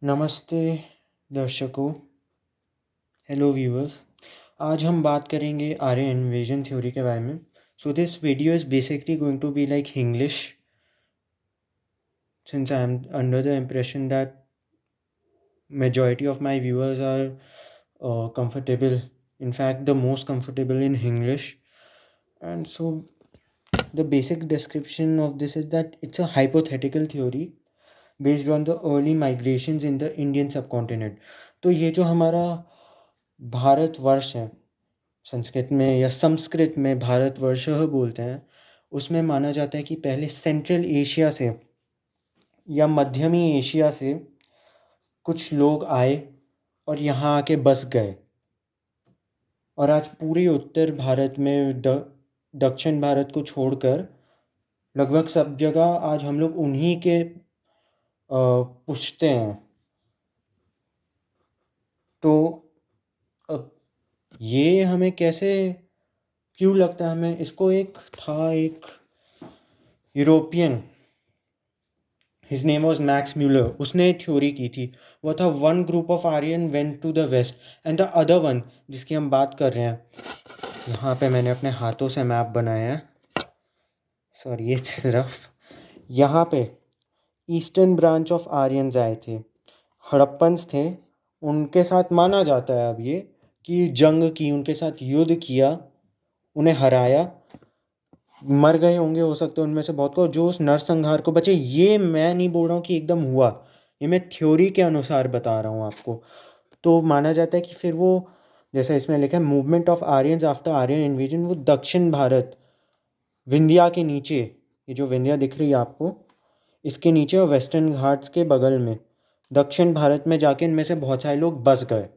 नमस्ते दर्शकों, hello viewers. आज हम बात करेंगे आर्यन इन्वेजन थ्योरी के बारे में। So this video is basically going to be like English, since I am under the impression that majority of my viewers are comfortable, in fact the most comfortable in English. And so the basic description of this is that it's a hypothetical theory based on the early migrations in the Indian subcontinent. तो ये जो हमारा भारतवर्ष है, संस्कृत में या संस्कृत में भारतवर्ष बोलते हैं, उसमें माना जाता है कि पहले सेंट्रल एशिया से या मध्यमी एशिया से कुछ लोग आए और यहाँ आके बस गए, और आज पूरे उत्तर भारत में दक्षिण भारत को छोड़कर लगभग सब जगह आज हम लोग उन्हीं के पूछते हैं। तो अब ये हमें कैसे क्यों लगता है, हमें इसको एक European, his name was Max Muller, उसने थ्योरी की थी। वो था one group of Aryan went to the west and the other one, जिसकी हम बात कर रहे हैं, यहाँ पे मैंने अपने हाथों से मैप बनाया है, सॉरी ये सिर्फ यहाँ पे ईस्टर्न ब्रांच ऑफ आर्यंस आए थे, हड़प्पन्स थे। उनके साथ माना जाता है अब ये कि जंग की, उनके साथ युद्ध किया, उन्हें हराया, मर गए होंगे हो सकते हैं उनमें से बहुत को, जो उस नरसंहार को बचे। ये मैं नहीं बोल रहा हूँ कि एकदम हुआ, ये मैं थ्योरी के अनुसार बता रहा हूँ आपको। तो माना जाता है कि फिर वो, जैसा इसमें लिखा है, movement of Aryans after Aryan invasion, वो दक्षिण भारत, विंध्या के नीचे, ये जो विंध्या दिख रही है आपको, इसके नीचे और वेस्टर्न घाट्स के बगल में दक्षिण भारत में जाके इनमें से बहुत सारे लोग बस गए।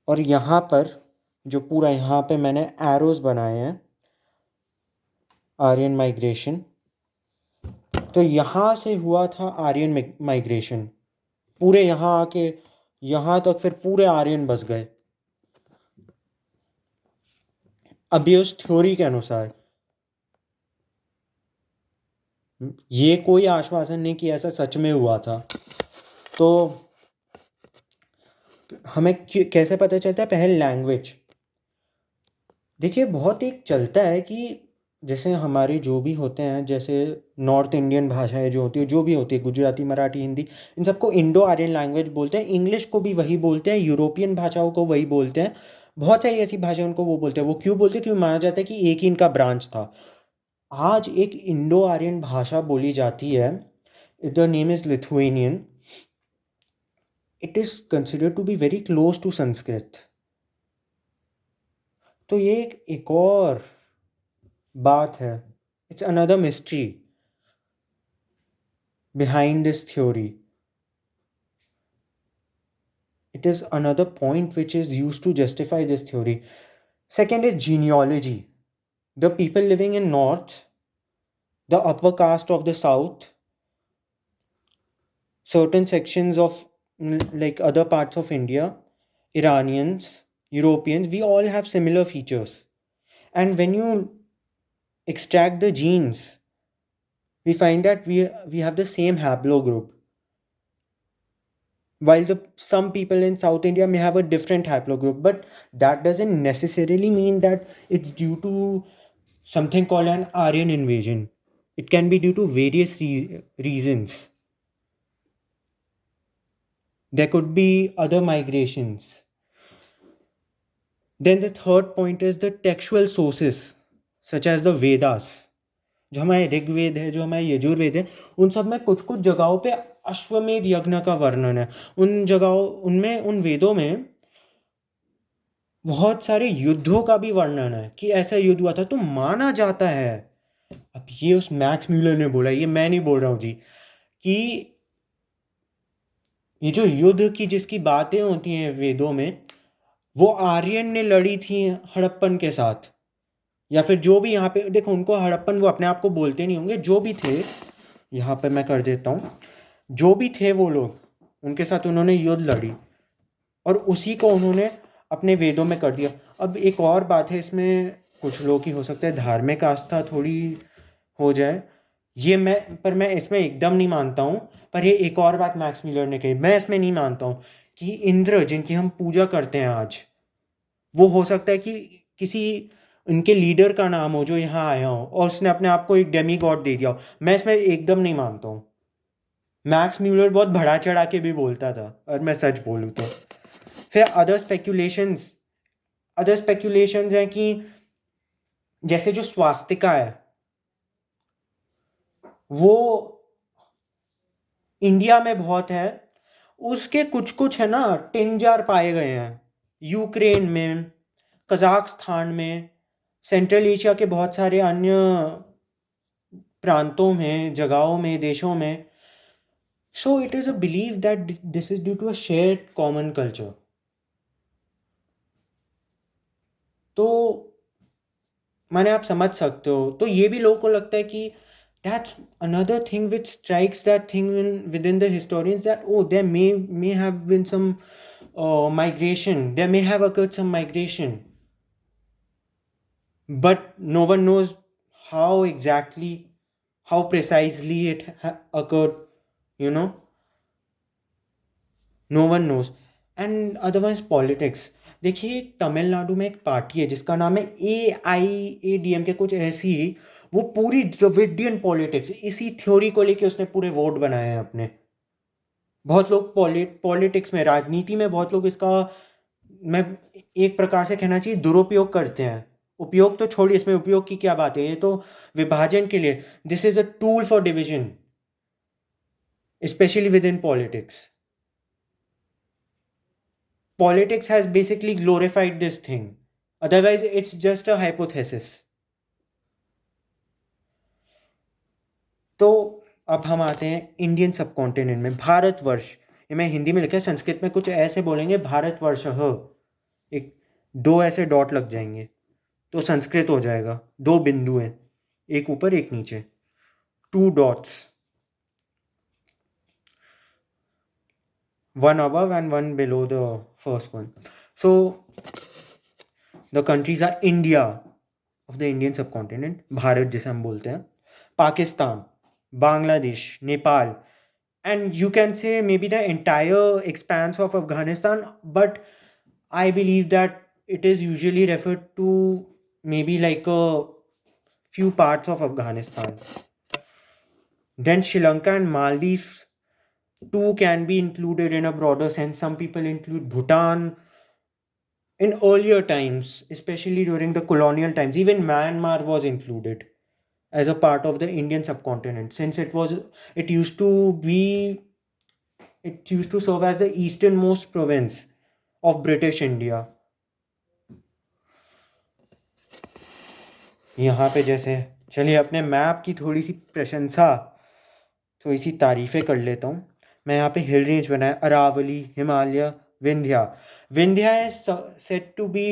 और यहाँ पर जो पूरा यहाँ पे मैंने एरोज बनाए हैं, आर्यन माइग्रेशन, तो यहाँ से हुआ था आर्यन माइग्रेशन, पूरे यहाँ आके यहाँ तक फिर पूरे आर्यन बस गए। अभी उस थ्योरी के अनुसार ये कोई आश्वासन नहीं कि ऐसा सच में हुआ था। तो हमें कैसे पता चलता है? पहले लैंग्वेज देखिए, बहुत एक चलता है कि जैसे हमारे जो भी होते हैं, जैसे नॉर्थ इंडियन भाषाएं जो होती है, जो भी होती है, गुजराती, मराठी, हिंदी, इन सबको इंडो आर्यन लैंग्वेज बोलते हैं। इंग्लिश को भी वही बोलते हैं, यूरोपियन भाषाओं को वही बोलते हैं, बहुत सारी ऐसी भाषाएं उनको वो बोलते हैं। वो क्यों बोलते हैं? क्यों माना जाता है कि एक ही इनका ब्रांच था। आज एक इंडो आर्यन भाषा बोली जाती है, the name is Lithuanian. It is considered to be very close to Sanskrit. तो ये एक और बात है, it's another mystery behind this theory. It is another point which is used to justify this theory. Second is genealogy. The people living in north, the upper caste of the south, certain sections of like other parts of India, Iranians, Europeans, we all have similar features. And when you extract the genes, we find that we have the same haplogroup. While some people in South India may have a different haplogroup, but that doesn't necessarily mean that it's due to something called an Aryan invasion. It can be due to various reasons. There could be other migrations. Then the third point is the textual sources, such as the Vedas. जो हमारे ऋग्वेद है, जो हमारे यजुर्वेद है, उन सब में कुछ कुछ जगहों पे अश्वमेध यज्ञ का वर्णन है। उन जगहों, उनमें, उन वेदों में बहुत सारे युद्धों का भी वर्णन है कि ऐसा युद्ध हुआ था। तो माना जाता है, अब ये उस मैक्स म्यूलर ने बोला, ये मैं नहीं बोल रहा हूँ जी, कि ये जो युद्ध की जिसकी बातें होती हैं वेदों में, वो आर्यन ने लड़ी थी हड़प्पन के साथ, या फिर जो भी यहाँ पे देखो, उनको हड़प्पन वो अपने आप को बोलते नहीं होंगे, जो भी थे, यहाँ पे मैं कर देता हूँ, जो भी थे वो लोग, उनके साथ उन्होंने युद्ध लड़ी और उसी को उन्होंने अपने वेदों में कर दिया। अब एक और बात है इसमें, कुछ लोग की हो सकता है धार्मिक आस्था थोड़ी हो जाए, मैं इसमें एकदम नहीं मानता हूँ। पर ये एक और बात मैक्स मिलर ने कही, मैं इसमें नहीं मानता हूँ कि इंद्र जिनकी हम पूजा करते हैं आज, वो हो सकता है कि किसी उनके लीडर का नाम हो जो यहाँ आया हो और उसने अपने आप को एक डेमी गॉड दे दिया हो। मैं इसमें एकदम नहीं मानता हूँ। मैक्स म्यूलर बहुत बढ़ा चढ़ा के भी बोलता था, और मैं सच बोलूँ तो। फिर अदर स्पेक्यूलेशंस हैं कि जैसे जो स्वास्तिका है, वो इंडिया में बहुत है। उसके कुछ कुछ है ना, टिन जार पाए गए हैं यूक्रेन में, कजाकिस्तान में, सेंट्रल एशिया के बहुत सारे अन्य प्रांतों में, जगहों में, देशों में। So it is a believe that this is due to a shared common culture. तो माने आप समझ सकते हो, तो ये भी लोगों को लगता है कि that's another thing which strikes that thing within the historians, that oh, there may have been some migration, there may have occurred some migration, but no one knows how exactly, how precisely it occurred, you know. No one knows. And otherwise politics, देखिए तमिलनाडु में एक party है जिसका नाम है AIADM के कुछ ऐसी ही। वो पूरी द्रविडियन पॉलिटिक्स, इसी थ्योरी को लेके उसने पूरे वोट बनाए हैं अपने। बहुत लोग पॉलिटिक्स में, राजनीति में बहुत लोग इसका, मैं एक प्रकार से कहना चाहिए, दुरुपयोग करते हैं। उपयोग तो छोड़िए, इसमें उपयोग की क्या बात है, ये तो विभाजन के लिए। This is a tool for division, specially with in politics. Politics has basically glorified this thing. Otherwise, it's just a hypothesis. तो अब हम आते हैं इंडियन सब कॉन्टिनेंट में, भारतवर्ष। ये मैं हिंदी में लिखा है, संस्कृत में कुछ ऐसे बोलेंगे, भारतवर्ष ह, एक दो ऐसे डॉट लग जाएंगे तो संस्कृत हो जाएगा। दो बिंदु हैं, एक ऊपर एक नीचे, to dots, one above and one below the first one. So the countries are India of the Indian subcontinent, Bharat जिसे हम बोलते हैं, Pakistan, Bangladesh, Nepal, and you can say maybe the entire expanse of Afghanistan, but I believe that it is usually referred to maybe like a few parts of Afghanistan. Then Sri Lanka and Maldives too can be included in a broader sense. Some people include Bhutan. In earlier times, especially during the colonial times, even Myanmar was included as a part of the Indian subcontinent, since it used to be it used to serve as the easternmost province of British India. यहाँ पे जैसे, चलिए अपने map की थोड़ी सी प्रशंसा, थोड़ी सी तारीफ़ें कर लेता हूँ। मैं यहाँ पे हिल रेंज बनाया, Aravalli, Himalaya, Vindhya. Vindhya is said to be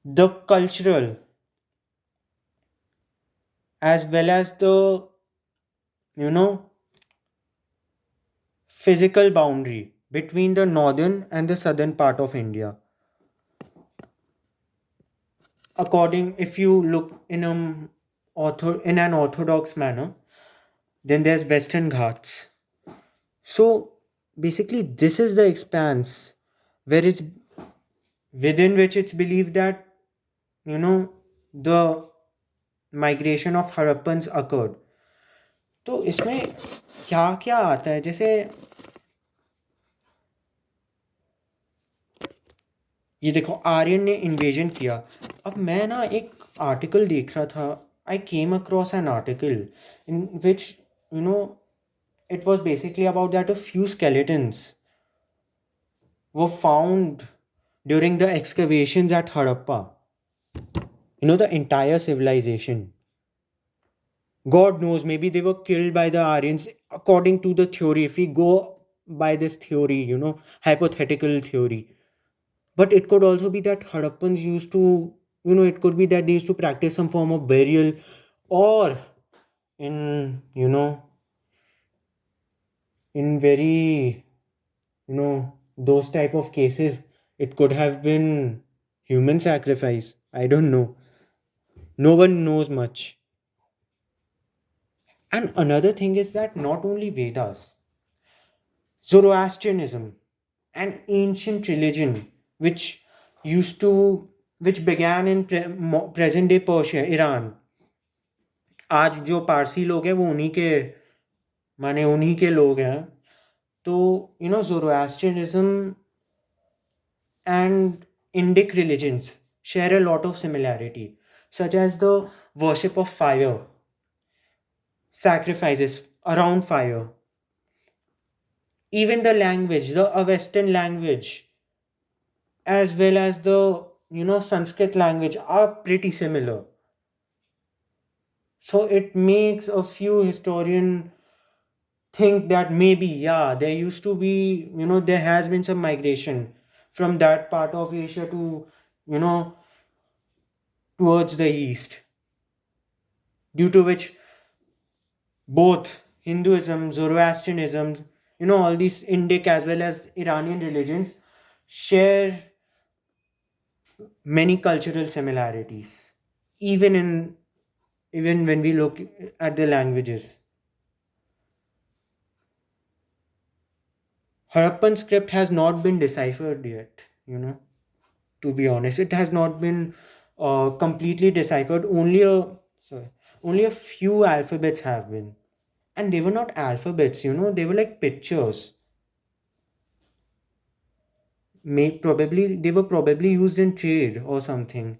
the cultural as well as the, you know, physical boundary between the northern and the southern part of India. According, if you look in in an orthodox manner, then there's Western Ghats. So basically, this is the expanse where it's within which it's believed that, you know, the migration of Harappans occurred. तो इसमें क्या क्या आता है, जैसे ये देखो, आर्यन ने इन्वेजन किया। अब मैं ना एक आर्टिकल देख रहा था, I came across an article in which, you know, it was basically about that a few skeletons were found during the excavations at Harappa. You know, the entire civilization. God knows, maybe they were killed by the Aryans, according to the theory. If we go by this theory, hypothetical theory. But it could also be that Harappans used to, it could be that they used to practice some form of burial, or in, in very, those type of cases, it could have been human sacrifice. I don't know. No one knows much. And another thing is that not only Vedas, Zoroastrianism, an ancient religion which used to which began in present day Persia, Iran. आज जो पारसी लोग हैं वो उन्हीं के माने उन्हीं के लोग हैं. तो Zoroastrianism and Indic religions share a lot of similarity, such as the worship of fire, sacrifices around fire, even the language, the Avestan language, as well as the Sanskrit language are pretty similar. So it makes a few historian think that maybe, yeah, there used to be, there has been some migration from that part of Asia to, you know towards the east, due to which both Hinduism, Zoroastrianism, all these Indic as well as Iranian religions share many cultural similarities, even even when we look at the languages. Harappan script has not been deciphered yet, to be honest. It has not been completely deciphered. Sorry, only a few alphabets have been. And they were not alphabets, they were like pictures. Probably they were probably used in trade or something.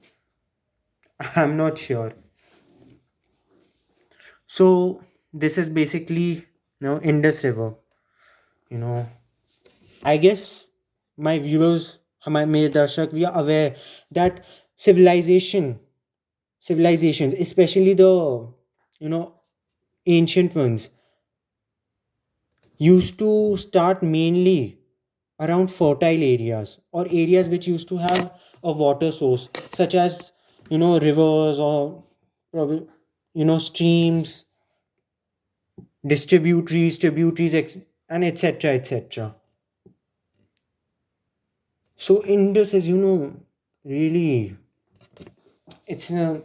I'm not sure. So this is basically Indus River. You know, I guess my viewers, my mere darshak, we are aware that civilization, civilizations, especially the you know ancient ones, used to start mainly around fertile areas or areas which used to have a water source, such as rivers or probably streams, tributaries, and etc. etc. So Indus is, really, it's a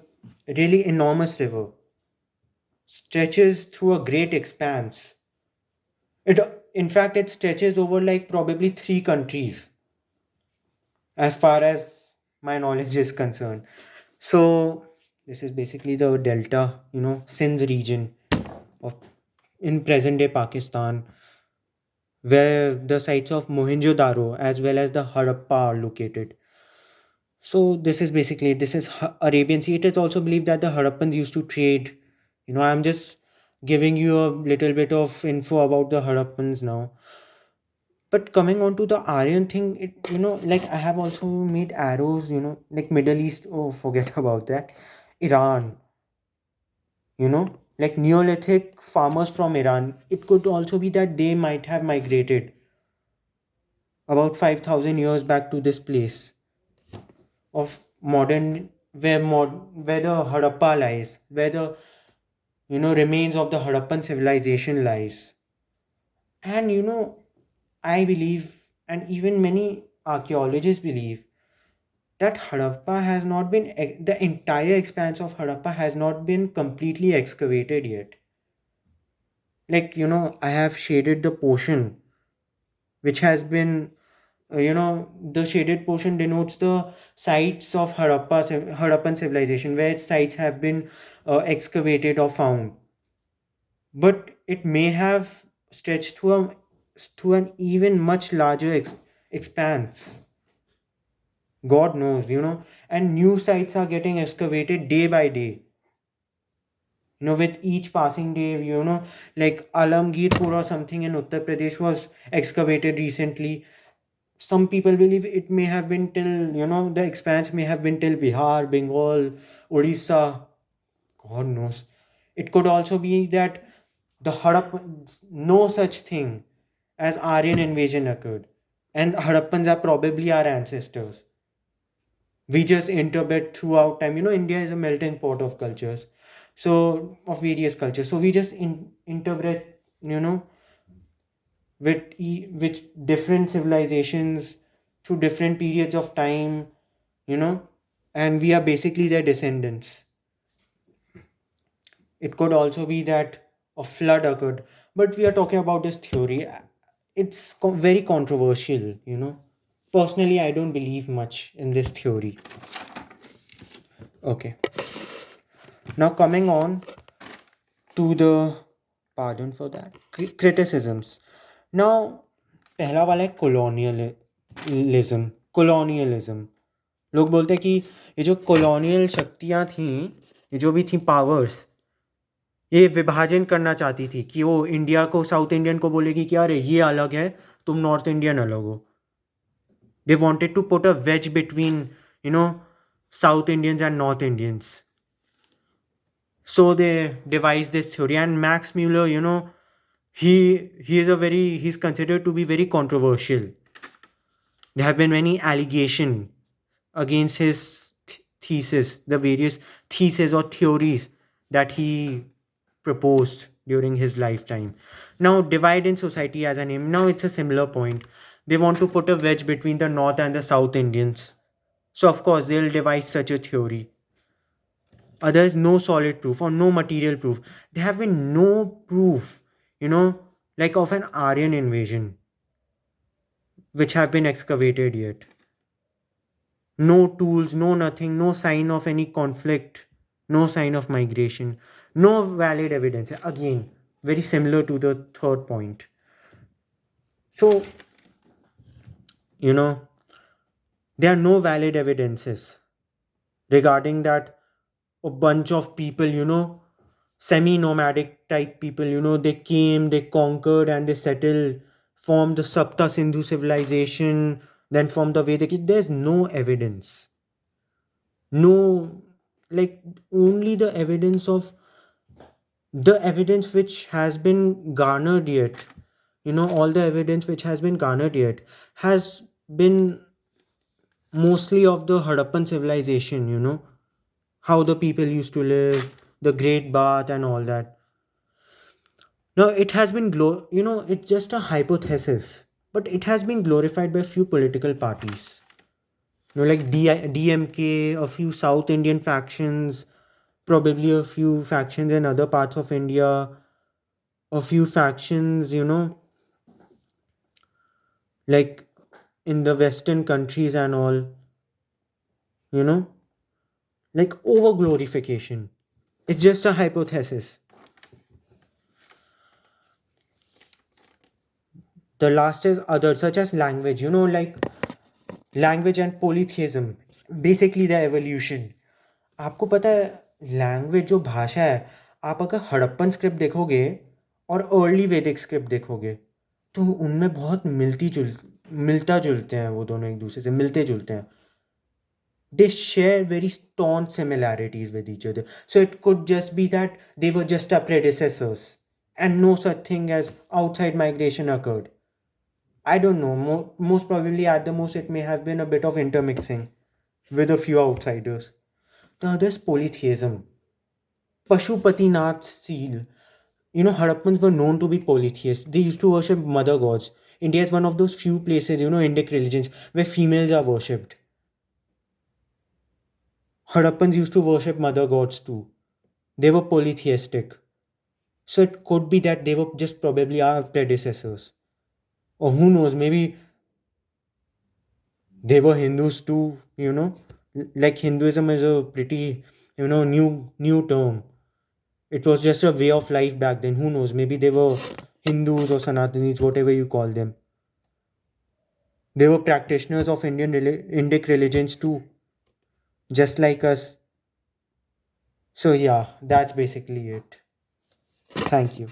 really enormous river, stretches through a great expanse. It, in fact, it stretches over like probably three countries, as far as my knowledge is concerned. So this is basically the delta, Sindh region of in present day Pakistan, where the sites of Mohenjo-daro as well as the Harappa are located. So this is Arabian Sea. It is also believed that the Harappans used to trade. I'm just giving you a little bit of info about the Harappans now. But coming on to the Aryan thing, like I have also made arrows, like Middle East. Oh, forget about that. Iran, like Neolithic farmers from Iran. It could also be that they might have migrated about 5,000 years back to this place of modern, where the Harappa lies, where the remains of the Harappan civilization lies. And I believe, and even many archaeologists believe, that Harappa has not been, the entire expanse of Harappa has not been completely excavated yet. Like, I have shaded the portion which has been, the shaded portion denotes the sites of Harappan civilization, where its sites have been excavated or found. But it may have stretched to an even much larger expanse. God knows, and new sites are getting excavated day by day. With each passing day, like Alamgirpur or something in Uttar Pradesh was excavated recently. Some people believe it may have been till, the expanse may have been till Bihar, Bengal, Odisha. God knows. It could also be that the Harappan, no such thing as Aryan invasion occurred. And Harappans are probably our ancestors. We just interbred throughout time. India is a melting pot of cultures, so of various cultures. So we just interbred, with different civilizations through different periods of time, you know, and we are basically their descendants. It could also be that a flood occurred. But we are talking about this theory. It's very controversial, you know. Personally, I don't believe much in this theory. Okay. Now, coming on to the, pardon for that, criticisms. Now, पहला वाला है colonialism. लोग बोलते हैं कि ये जो colonial शक्तियाँ थीं, ये जो भी थी पावर्स, ये विभाजन करना चाहती थी कि वो इंडिया को, साउथ इंडियन को बोलेगी कि अरे ये अलग है, तुम नॉर्थ इंडियन अलग हो. They wanted to put a wedge between, you know, south Indians and north Indians. So they devised this theory, and Max Muller, you know, he's considered to be very controversial. There have been many allegations against his thesis, the various theses or theories that he proposed during his lifetime. Now, divide in society as an aim. Now, it's a similar point. They want to put a wedge between the North and the South Indians. So, of course, they'll devise such a theory. Others, no solid proof or no material proof. There have been no proof, you know, like of an Aryan invasion, which have been excavated yet. No tools, no nothing, no sign of any conflict, no sign of migration, no valid evidence. Again, very similar to the third point. So, you know, there are no valid evidences regarding that a bunch of people, you know, semi nomadic type people, you know, they came, they conquered, and they settled, formed the Sapta Sindhu civilization, then formed the Vedic. There's no evidence. No, like, only the evidence which has been garnered yet, you know, all the evidence which has been garnered yet has been mostly of the Harappan civilization, you know, how the people used to live, the Great Bath, and all that. Now, it has been, you know, it's just a hypothesis, but it has been glorified by a few political parties. You know, like DMK, a few South Indian factions, probably a few factions in other parts of India, a few factions, you know, like in the Western countries and all, you know, like over glorification. It's just a hypothesis. The last is other, such as language, you know, like language and polytheism, basically the evolution. आपको पता है, language जो भाषा है, आप अगर Harappan script देखोगे और अर्ली वैदिक स्क्रिप्ट देखोगे, तो उनमें बहुत मिलता जुलते हैं, वो दोनों एक दूसरे से मिलते जुलते हैं. They share very staunch similarities with each other. So it could just be that they were just our predecessors and no such thing as outside migration occurred. I don't know. Most probably, at the most, it may have been a bit of intermixing with a few outsiders. The other is polytheism. Pashupatinath seal. You know, Harappans were known to be polytheists. They used to worship mother gods. India is one of those few places, you know, Indic religions where females are worshipped. Harappans used to worship mother gods too. They were polytheistic. So it could be that they were just probably our predecessors. Or who knows, maybe they were Hindus too, you know. Like Hinduism is a pretty, you know, new term. It was just a way of life back then. Who knows? Maybe they were Hindus or Sanatanis, whatever you call them. They were practitioners of Indic religions too, just like us. So yeah, that's basically it. Thank you.